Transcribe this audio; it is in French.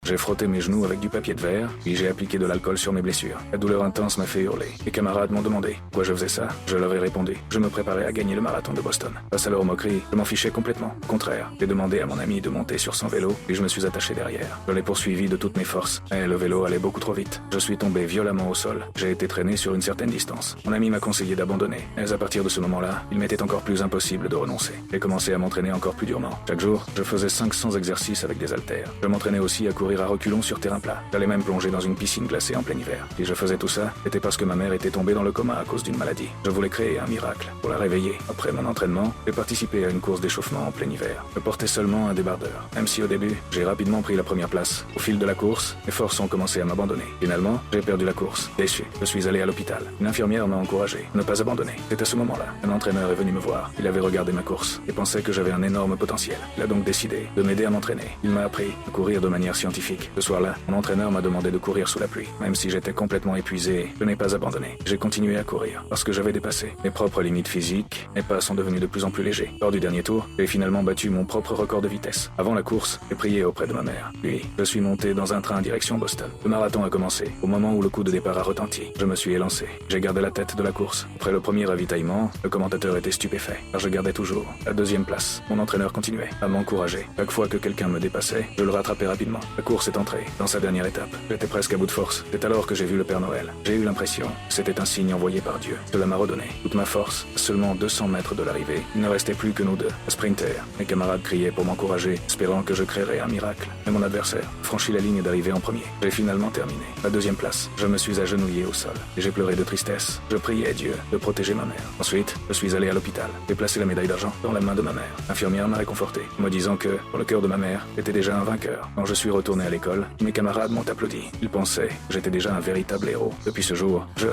J'ai frotté mes genoux avec du papier de verre, puis j'ai appliqué de l'alcool sur mes blessures. La douleur intense m'a fait hurler. Les camarades m'ont demandé pourquoi je faisais ça. Je leur ai répondu. Je me préparais à gagner le marathon de Boston. Face à leur moquerie, je m'en fichais complètement. Au contraire, j'ai demandé à mon ami de monter sur son vélo et je me suis attaché derrière. Je l'ai poursuivi de toutes mes forces. Mais le vélo allait beaucoup trop vite. Je suis tombé violemment au sol. J'ai été traîné sur une certaine distance. Mon ami m'a conseillé d'abandonner. Mais à partir de ce moment-là, il m'était encore plus impossible de renoncer. J'ai commencé à m'entraîner encore plus durement. Chaque jour, je faisais 500 exercices avec des haltères. Je m'entraînais aussi à courir à reculons sur terrain plat. J'allais même plonger dans une piscine glacée en plein hiver. Si je faisais tout ça, c'était parce que ma mère était tombée dans le coma à cause d'une maladie. Je voulais créer un miracle pour la réveiller. Après mon entraînement, j'ai participé à une course d'échauffement en plein hiver. Je portais seulement un débardeur. Même si au début, j'ai rapidement pris la première place. Au fil de la course, mes forces ont commencé à m'abandonner. Finalement, j'ai perdu la course. Déçu, je suis allé à l'hôpital. Une infirmière m'a encouragé à ne pas abandonner. C'est à ce moment-là, un entraîneur est venu me voir. Il avait regardé ma course et pensait que j'avais un énorme potentiel. Il a donc décidé de m'aider à m'entraîner. Il m'a appris à courir de manière scientifique. Ce soir-là, mon entraîneur m'a demandé de courir sous la pluie. Même si j'étais complètement épuisé, je n'ai pas abandonné. J'ai continué à courir parce que j'avais dépassé mes propres limites physiques. Mes pas sont devenus de plus en plus légers. Lors du dernier tour, j'ai finalement battu mon propre record de vitesse. Avant la course, j'ai prié auprès de ma mère. Puis, je suis monté dans un train direction Boston. Le marathon a commencé. Au moment où le coup de départ a retenti, je me suis élancé. J'ai gardé la tête de la course. Après le premier ravitaillement, le commentateur était stupéfait, car je gardais toujours la deuxième place. Mon entraîneur continuait à m'encourager. Chaque fois que quelqu'un me dépassait, je le rattrapais rapidement. La course est entrée dans sa dernière étape. J'étais presque à bout de force. C'est alors que j'ai vu le Père Noël. J'ai eu l'impression que c'était un signe envoyé par Dieu. Cela m'a redonné toute ma force. À seulement 200 mètres de l'arrivée, il ne restait plus que nous deux. Le sprinter. Mes camarades criaient pour m'encourager, espérant que je créerais un miracle. Mais mon adversaire franchit la ligne d'arrivée en premier. J'ai finalement terminé. La deuxième place. Je me suis agenouillé au sol. Et j'ai pleuré de tristesse. Je priais Dieu de protéger ma mère. Ensuite, je suis allé à l'hôpital. J'ai placé la médaille d'argent dans la main de ma mère. L'infirmière m'a réconforté, en me disant que, dans le cœur de ma mère, j'étais déjà un vainqueur. Quand je suis retourné à l'école, mes camarades m'ont applaudi. Ils pensaient que j'étais déjà un véritable héros. Depuis ce jour, je